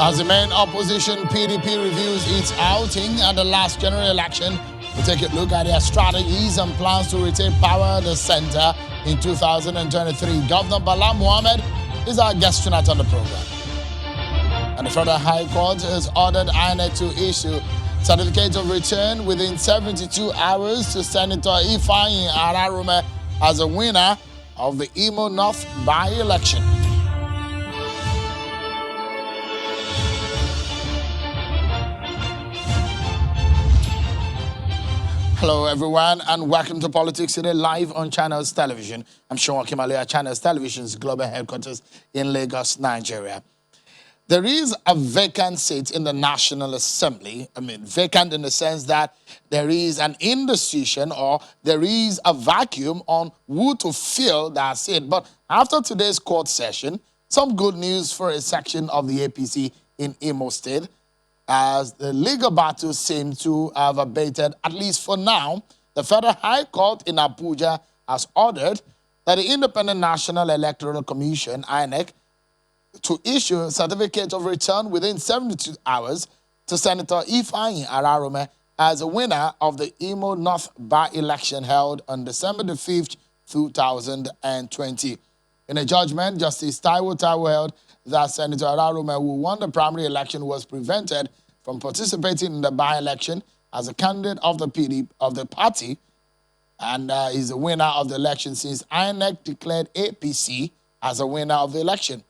As the main opposition, PDP reviews its outing at the last general election. We take a look at their strategies and plans to retain power at the center in 2023. Governor Bala Mohammed is our guest tonight on the program. And the Federal High Court has ordered INEC to issue certificate of return within 72 hours to Senator Refinery as a winner of the Imo North by-election. Hello, everyone, and welcome to Politics Today, live on Channels Television. I'm Sean Kimale, Channels Television's global headquarters in Lagos, Nigeria. There is a vacant seat in the National Assembly. I mean, vacant in the sense that there is an indecision or there is a vacuum on who to fill that seat. But after today's court session, some good news for a section of the APC in Imo State, as the legal battle seems to have abated, at least for now. The Federal High Court in Abuja has ordered that the Independent National Electoral Commission, INEC, to issue a certificate of return within 72 hours to Senator Ifeanyi Ararome as a winner of the Imo North by-election held on December the 5th, 2020. In a judgment, Justice Taiwo held that Senator Ararome, who won the primary election, was prevented from participating in the by-election as a candidate of the party, and is the winner of the election since INEC declared APC as a winner of the election.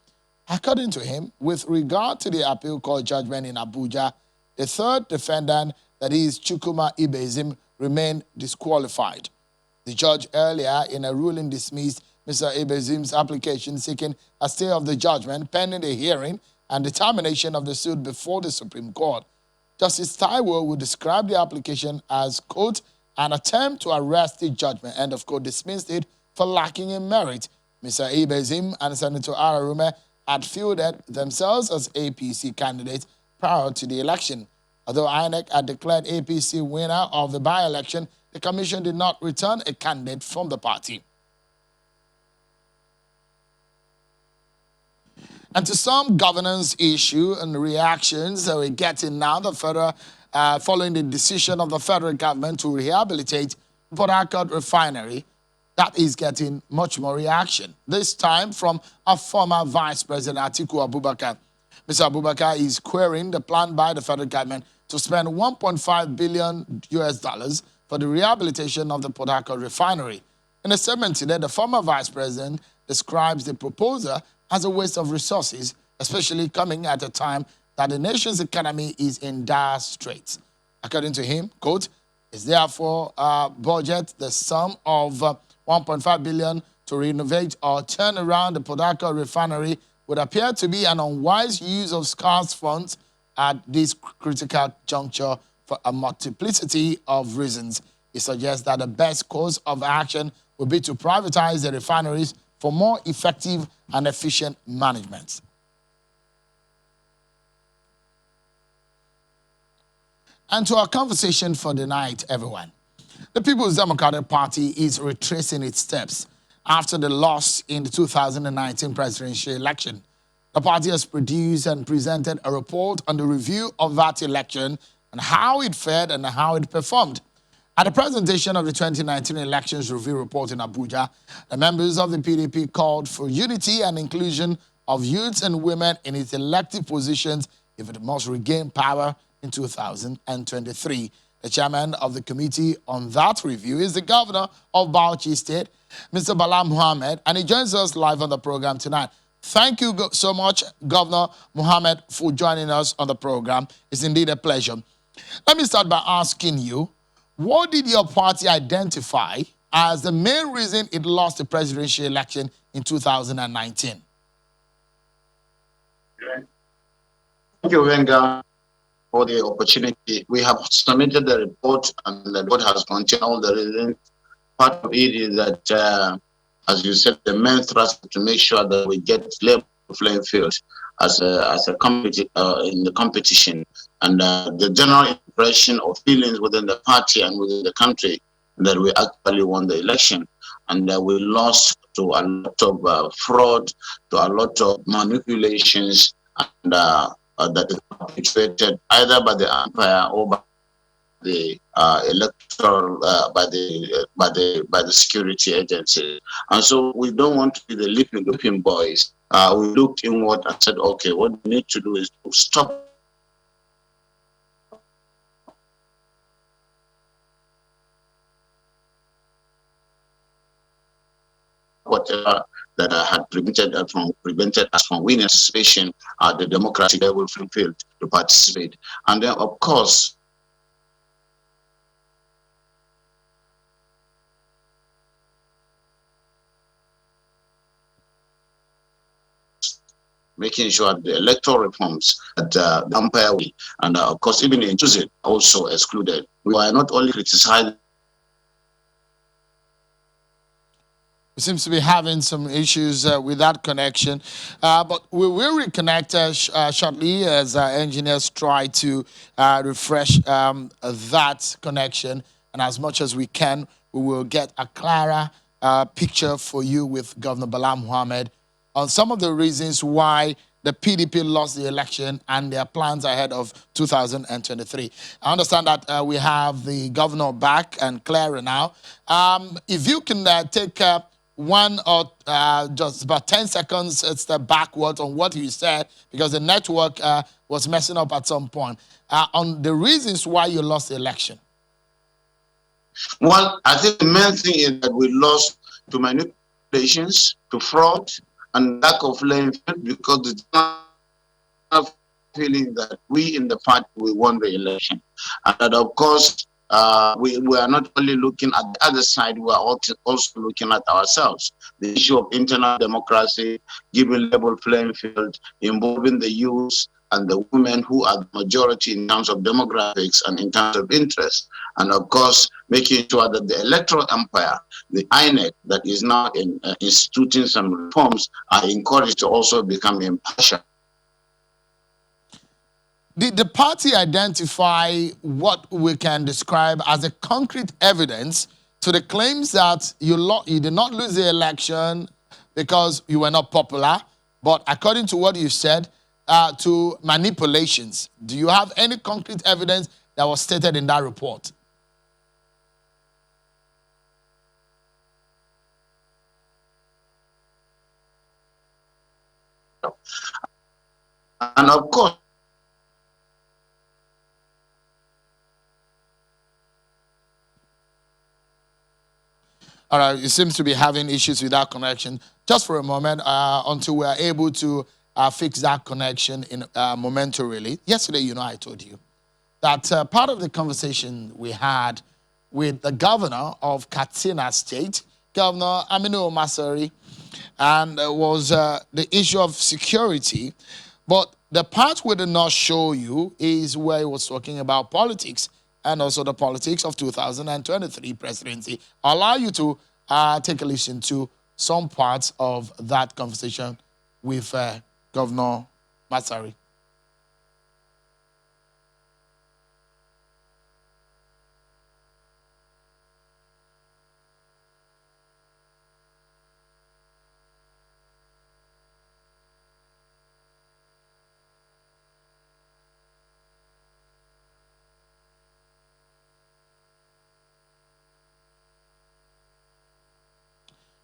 According to him, with regard to the appeal court judgment in Abuja, the third defendant, that is Chukwuma Ibezim, remained disqualified. The judge earlier in a ruling dismissed Mr. Ibezim's application seeking a stay of the judgment pending the hearing and determination of the suit before the Supreme Court. Justice Taiwo would describe the application as, quote, an attempt to arrest the judgment, end of quote, dismissed it for lacking in merit. Mr. Ibezim and Senator Ararome had fielded themselves as APC candidates prior to the election. Although INEC had declared APC winner of the by-election, the commission did not return a candidate from the party. And to some governance issue and reactions that we're getting now, the federal, following the decision of the federal government to rehabilitate Port Harcourt Refinery, that is getting much more reaction. This time from a former Vice President Atiku Abubakar. Mr. Abubakar is querying the plan by the federal government to spend $1.5 billion for the rehabilitation of the Port Harcourt Refinery. In a statement today, the former Vice President describes the proposal as a waste of resources, especially coming at a time that the nation's economy is in dire straits. According to him, quote, is therefore budget the sum of $1.5 billion to renovate or turn around the Port Harcourt Refinery would appear to be an unwise use of scarce funds at this critical juncture for a multiplicity of reasons. He suggests that the best course of action would be to privatize the refineries for more effective and efficient management. And to our conversation for the night, everyone. The People's Democratic Party is retracing its steps after the loss in the 2019 presidential election. The party has produced and presented a report on the review of that election and how it fared and how it performed. At the presentation of the 2019 Elections Review Report in Abuja, the members of the PDP called for unity and inclusion of youths and women in its elective positions if it must regain power in 2023. The chairman of the committee on that review is the governor of Bauchi State, Mr. Bala Mohammed, and he joins us live on the program tonight. Thank you so much, Governor Mohammed, for joining us on the program. It's indeed a pleasure. Let me start by asking you, what did your party identify as the main reason it lost the presidential election in 2019? Thank you, Venga, for the opportunity. We have submitted the report, and the report has contained all the reasons. Part of it is that, as you said, the main thrust is to make sure that we get level playing field as a in the competition, and the general impression or feelings within the party and within the country that we actually won the election, and we lost to a lot of fraud, to a lot of manipulations, and that is perpetuated either by the umpire or by the electoral by the security agencies. And so we don't want to be the leaping boys. We looked inward and said, okay, what we need to do is to stop whatever that had prevented us from winning participation at the democratic level field to participate. And then, of course, making sure the electoral reforms that the umpire will, and of course, even inclusive also excluded. We are not only criticizing. We seems to be having some issues with that connection, but we will reconnect shortly as our engineers try to refresh that connection, and as much as we can, we will get a clearer picture for you with Governor Bala Mohammed on some of the reasons why the PDP lost the election and their plans ahead of 2023. I understand that we have the governor back and clearer now. If you can take one or just about 10 seconds step backwards on what you said, because the network was messing up at some point, on the reasons why you lost the election. Well, I think the main thing is that we lost to manipulations, to fraud, and lack of playing field, because the feeling that we in the party we won the election, and that of course we are not only looking at the other side, we are also looking at ourselves. The issue of internal democracy, giving level playing field, involving the youth and the women who are the majority in terms of demographics and in terms of interest, and of course making sure that the electoral umpire, the INEC, that is now instituting some reforms, are encouraged to also become impartial. Did the party identify what we can describe as a concrete evidence to the claims that you did not lose the election because you were not popular, but according to what you said, to manipulations? Do you have any concrete evidence that was stated in that report? And of course, all right, it seems to be having issues with that connection. Just for a moment, until we are able to fix that connection in momentarily. Yesterday, I told you that part of the conversation we had with the governor of Katsina State, Governor Aminu Masari, and was the issue of security. But the part we did not show you is where he was talking about politics and also the politics of 2023 presidency. I'll allow you to take a listen to some parts of that conversation with Governor Masari.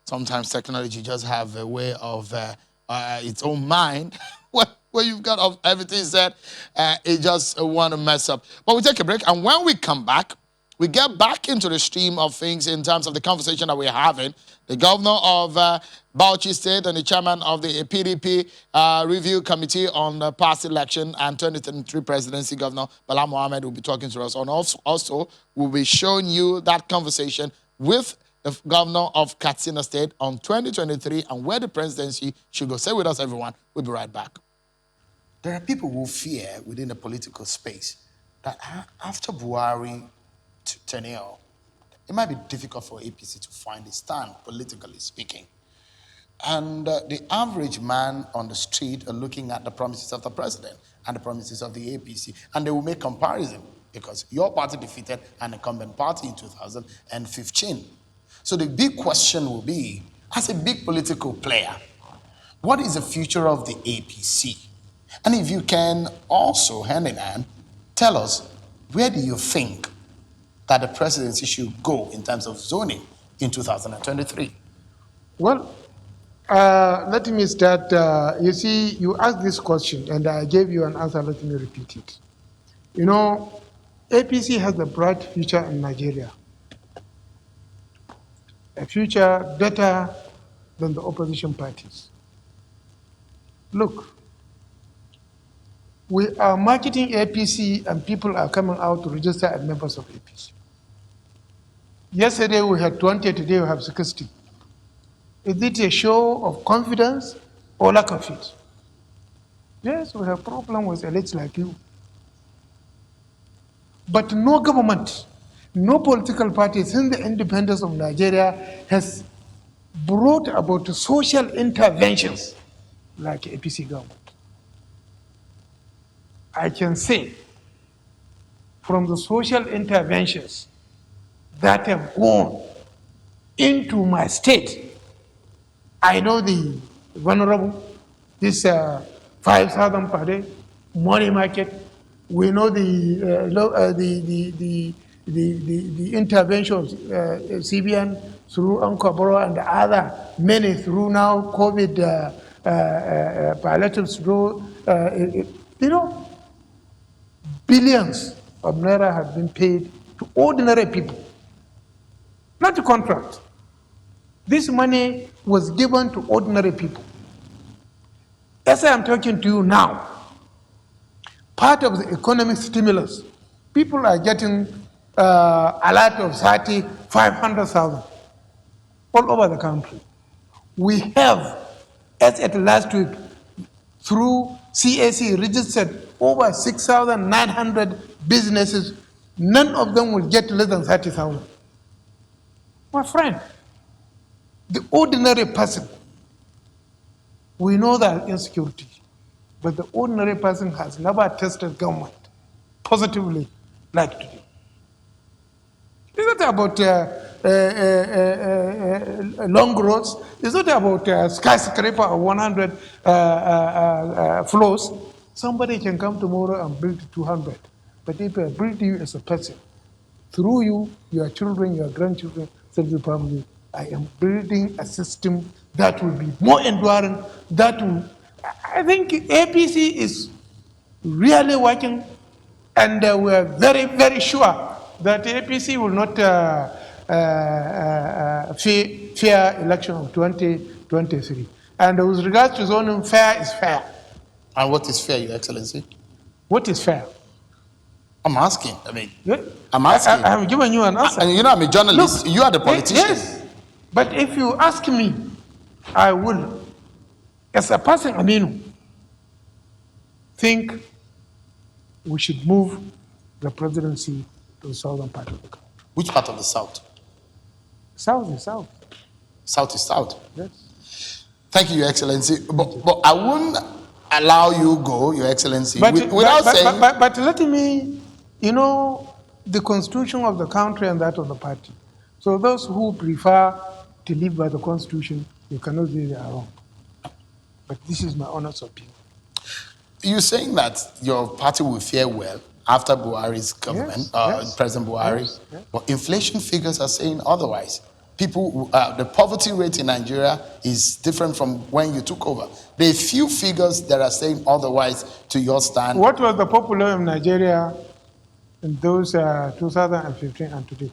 Sometimes technology just have a way of its own mind. Where you've got everything said, it just want to mess up. But we take a break, and when we come back, we get back into the stream of things in terms of the conversation that we're having. The governor of Bauchi State and the chairman of the PDP review committee on the past election and 2023 presidency, Governor Bala Mohammed, will be talking to us. And also, we'll be showing you that conversation with the governor of Katsina State on 2023 and where the presidency should go. Stay with us, everyone. We'll be right back. There are people who fear within the political space that after Buhari tenure, it might be difficult for APC to find a stand, politically speaking. And the average man on the street are looking at the promises of the president and the promises of the APC, and they will make comparison because your party defeated an incumbent party in 2015. So the big question will be, as a big political player, what is the future of the APC? And if you can also, hand in hand, tell us, where do you think that the presidency should go in terms of zoning in 2023? Well, let me start. You see, you asked this question and I gave you an answer. Let me repeat it. You know, APC has a bright future in Nigeria, a future better than the opposition parties. Look, we are marketing APC and people are coming out to register as members of APC. Yesterday we had 20, today we have 60. Is it a show of confidence or lack of it? Yes, we have problem with elites like you. But no government, no political party since the independence of Nigeria has brought about social interventions like APC government. I can say from the social interventions that have gone into my state, I know the vulnerable, this 5,000 per day, money market. We know the interventions, CBN through Ankaboro and other many through now COVID palliatives through, you know, billions of naira have been paid to ordinary people, not to contract. This money was given to ordinary people. As I am talking to you now, part of the economic stimulus, people are getting a lot of 500,000 all over the country. We have, as at last week, through CAC registered over 6,900 businesses. None of them will get less than 30,000. My friend, the ordinary person, we know that insecurity, but the ordinary person has never tested government positively like today. It's not about long roads. It's not about a skyscraper of 100 floors. Somebody can come tomorrow and build 200. But if I build you as a person, through you, your children, your grandchildren, the family, I am building a system that will be more enduring, that will, I think APC is really working, and we are very, very sure that APC will not fear election of 2023. And with regards to zoning, fair is fair. And what is fair, Your Excellency? What is fair? I'm asking. I mean, Yeah. I'm asking. I have given you an answer. And you know, I'm a journalist. Look, you are the politician. Yes, but if you ask me, I will, as a person, Aminu, think we should move the presidency to the southern part of the country. Which part of the south? South is south. South is south. Yes. Thank you, Your Excellency. But I wouldn't allow you go, Your Excellency, But let me, you know, the constitution of the country and that of the party. So those who prefer to live by the constitution, you cannot say they are wrong. But this is my honest opinion. You're saying that your party will fare well after Buhari's government, Yes. President Buhari, Yes. but inflation figures are saying otherwise. People, the poverty rate in Nigeria is different from when you took over. There are few figures that are saying otherwise to your stand. What was the population in Nigeria in those 2015 and today?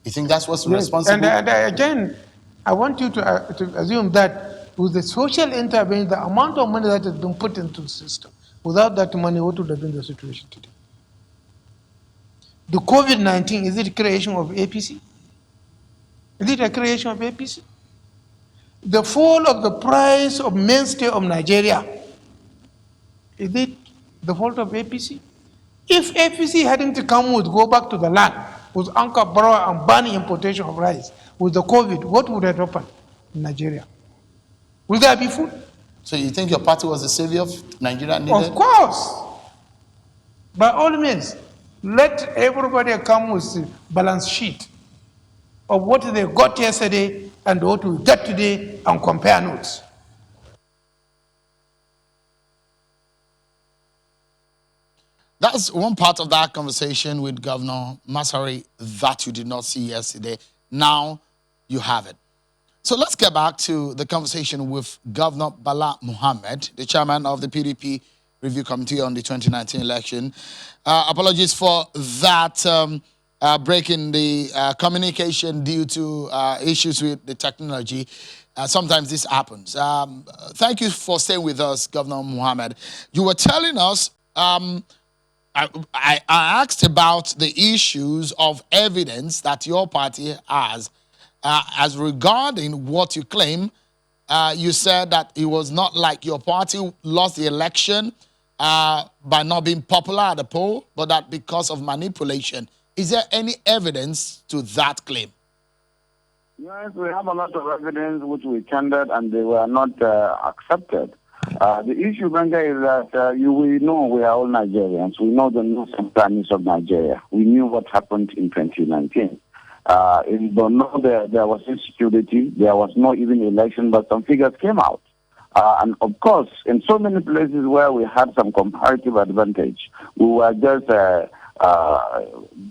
You think that's what's Yes. responsible? And again, I want you to assume that with the social intervention, the amount of money that has been put into the system, without that money, what would have been the situation today? The COVID-19, is it a creation of APC? Is it a creation of APC? The fall of the price of mainstay of Nigeria, is it the fault of APC? If APC hadn't come with go back to the land, with anchor borrow and ban importation of rice, with the COVID, what would have happened in Nigeria? Will there be food? So you think your party was the savior of Nigeria needed? Of course. By all means, let everybody come with a balance sheet of what they got yesterday and what we get today and compare notes. That's one part of that conversation with Governor Masari that you did not see yesterday. Now you have it. So let's get back to the conversation with Governor Bala Mohammed, the chairman of the PDP Review Committee on the 2019 election. Apologies for that break in the communication due to issues with the technology. Sometimes this happens. Thank you for staying with us, Governor Mohammed. You were telling us I asked about the issues of evidence that your party has. As regarding what you claim, you said that it was not like your party lost the election by not being popular at the poll, but that because of manipulation. Is there any evidence to that claim? Yes, we have a lot of evidence which we tendered and they were not accepted. The issue, Benga, is that we know we are all Nigerians. We know the nooks and crannies of Nigeria. We knew what happened in 2019. In Borno, there was insecurity. There was no even election, but some figures came out. And of course, in so many places where we had some comparative advantage, we were just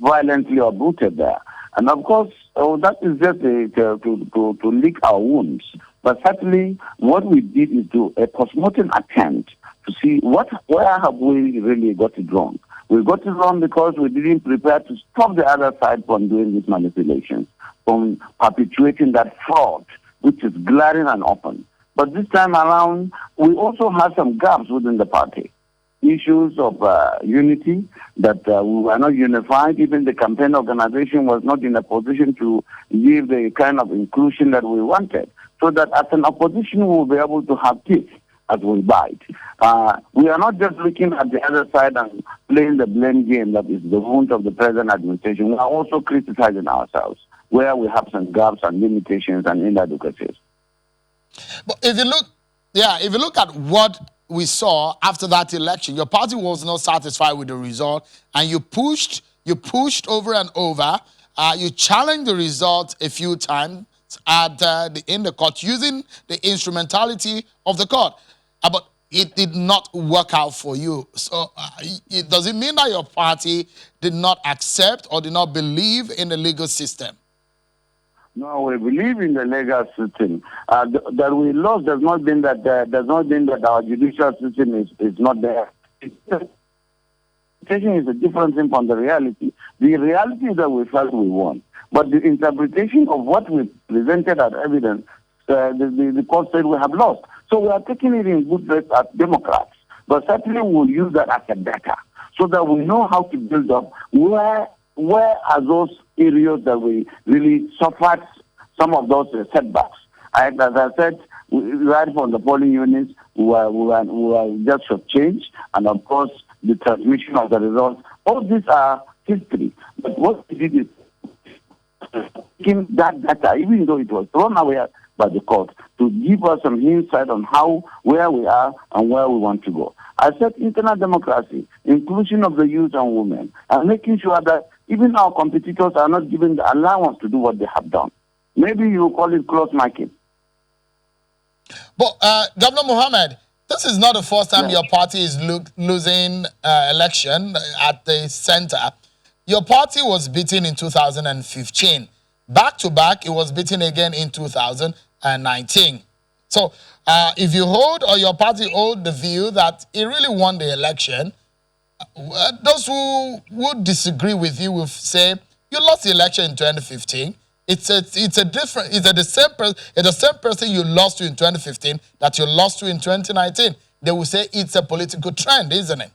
violently aborted there. And of course, that is just to lick our wounds. But certainly, what we did is do a postmortem attempt to see where have we really got it wrong. We got it wrong because we didn't prepare to stop the other side from doing these manipulations, from perpetuating that fraud, which is glaring and open. But this time around, we also have some gaps within the party. Issues of unity, that we were not unified. Even the campaign organization was not in a position to give the kind of inclusion that we wanted. So that as an opposition, we will be able to have teeth as we bite. We are not just looking at the other side and playing the blame game that is the wound of the present administration. We are also criticizing ourselves where we have some gaps and limitations and inadequacies. But if you look at what we saw after that election, your party was not satisfied with the result, and you pushed over and over. You challenged the result a few times in the court using the instrumentality of the court, but it did not work out for you. So does it mean that your party did not accept or did not believe in the legal system? No, we believe in the legal system. That we lost does not mean that our judicial system is not there. Interpretation is a different thing from the reality. The reality is that we felt we won. But the interpretation of what we presented as evidence, the court said we have lost. So we are taking it in good faith as Democrats. But certainly we'll use that as a data so that we know how to build up where are those areas that we really suffered some of those setbacks. As I said, right from the polling units, we were just shortchanged, and of course, the transmission of the results. All these are history. But what we did is taking that data, even though it was thrown away by the court, to give us some insight on where we are and where we want to go. I said internal democracy, inclusion of the youth and women, and making sure that even our competitors are not given the allowance to do what they have done. Maybe you call it close market. But Governor Mohammed, this is not the first time your party is losing election at the center. Your party was beaten in 2015. Back to back, it was beaten again in 2019. So if you hold, or your party hold the view that it really won the election, those who would disagree with you will say you lost the election in 2015. It's the same person you lost to in 2015 that you lost to in 2019. They will say it's a political trend, isn't it?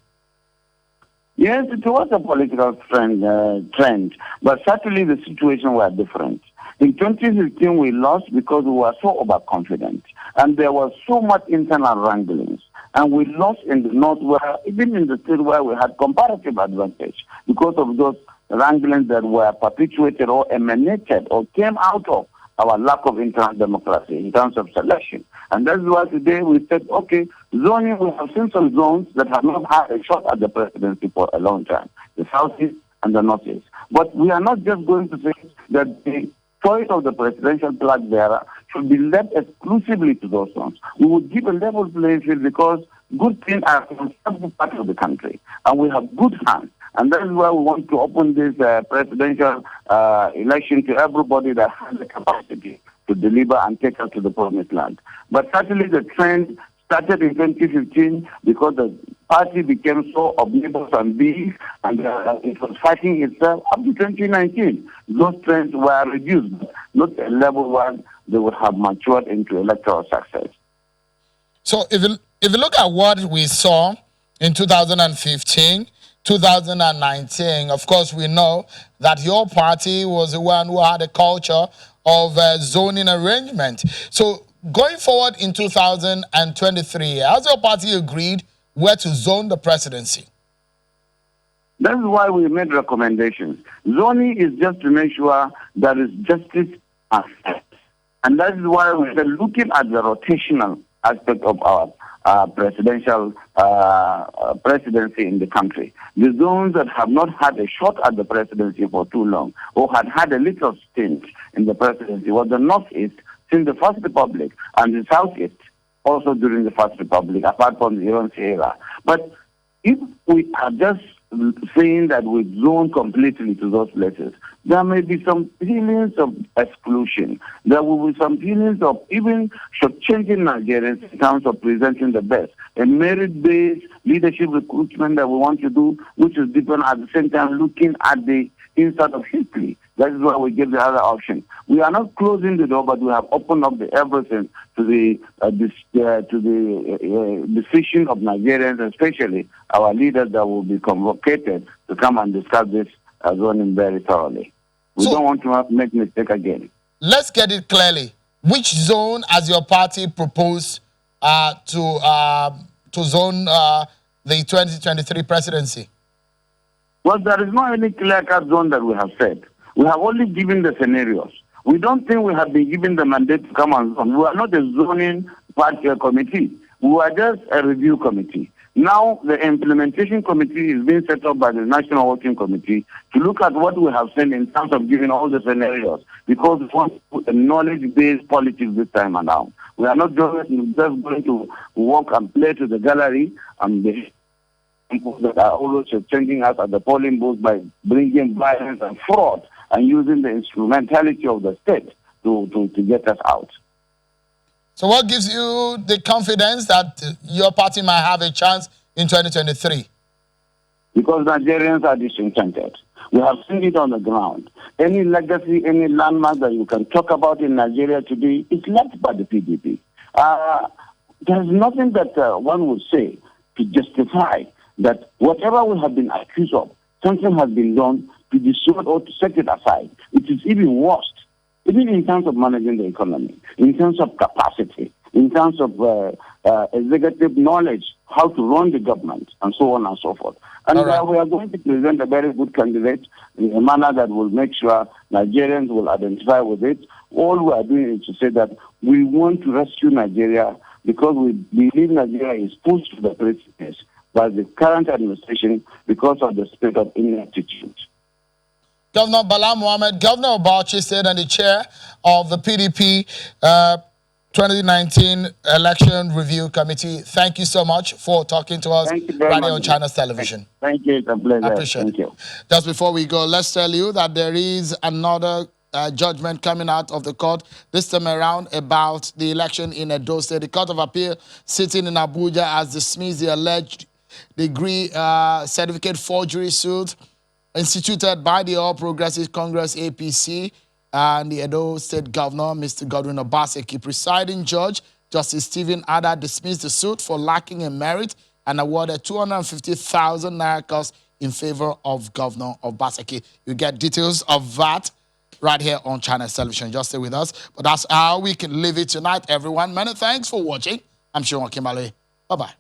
Yes, it was a political trend, but certainly the situation was different. In 2015, we lost because we were so overconfident, and there was so much internal wranglings. And we lost in the north, where even in the state where we had comparative advantage because of those wranglings that were perpetuated or emanated or came out of our lack of internal democracy in terms of selection. And that's why today we said, okay, zoning, we have seen some zones that have not had a shot at the presidency for a long time, the southeast and the northeast. But we are not just going to say that the choice of the presidential flag bearer should be left exclusively to those zones. We would give a level playing field because good things are from every part of the country, and we have good hands. And that is why we want to open this presidential election to everybody that has the capacity to deliver and take us to the promised land. But certainly the trend started in 2015 because the party became so omnibus and big, and it was fighting itself up to 2019. Those trends were reduced, but not a level one they would have matured into electoral success. So if you look at what we saw in 2015, 2019, of course, we know that your party was the one who had a culture of zoning arrangement. So going forward in 2023, has your party agreed where to zone the presidency? That is why we made recommendations. Zoning is just to make sure there is justice and fairness. And that is why we are looking at the rotational aspect of our presidential presidency in the country. The zones that have not had a shot at the presidency for too long, or had a little stint in the presidency, was the Northeast since the First Republic, and the Southeast also during the First Republic, apart from the Iran era. But if we are just saying that we zone completely to those places, there may be some feelings of exclusion. There will be some feelings of even shortchanging Nigerians in terms of presenting the best. A merit-based leadership recruitment that we want to do, which is different at the same time looking at the inside of history. That is why we give the other option. We are not closing the door, but we have opened up the everything to the decision of Nigerians, especially our leaders that will be convocated to come and discuss this zoning very thoroughly. We don't want to make mistake again. Let's get it clearly. Which zone has your party proposed to zone the 2023 presidency? Well, there is not any clear-cut zone that we have said. We have only given the scenarios. We don't think we have been given the mandate to come and zone. We are not a zoning party committee. We are just a review committee. Now, the implementation committee is being set up by the National Working Committee to look at what we have said in terms of giving all the scenarios, because we want to put a knowledge-based politics this time around. We are not just going to walk and play to the gallery and the people that are always changing us at the polling booth by bringing violence and fraud and using the instrumentality of the state to get us out. So what gives you the confidence that your party might have a chance in 2023? Because Nigerians are disenchanted. We have seen it on the ground. Any legacy, any landmark that you can talk about in Nigeria today is left by the PDP. There's nothing that one would say to justify that whatever we have been accused of, something has been done to destroy or to set it aside. It is even worse, even in terms of managing the economy, in terms of capacity, in terms of executive knowledge, how to run the government, and so on and so forth. And we are going to present a very good candidate in a manner that will make sure Nigerians will identify with it. All we are doing is to say that we want to rescue Nigeria because we believe Nigeria is pushed to the precipice by the current administration because of the state of ineptitude. Governor Bala Mohammed, Governor of Bauchi State and the chair of the PDP 2019 Election Review Committee, thank you so much for talking to us right here on China's Television. Thank you. It's a pleasure. I appreciate it. You. Just before we go, let's tell you that there is another judgment coming out of the court this time around about the election in Edo State. The Court of Appeal sitting in Abuja has dismissed the alleged degree certificate forgery suit instituted by the All Progressives Congress APC and the Edo State Governor, Mr. Godwin Obaseki. Presiding Judge, Justice Stephen Ada, dismissed the suit for lacking in merit and awarded 250,000 naira cost in favor of Governor Obaseki. You get details of that right here on China's Television. Just stay with us. But that's how we can leave it tonight, everyone. Many thanks for watching. I'm Sean Kimale. Bye-bye.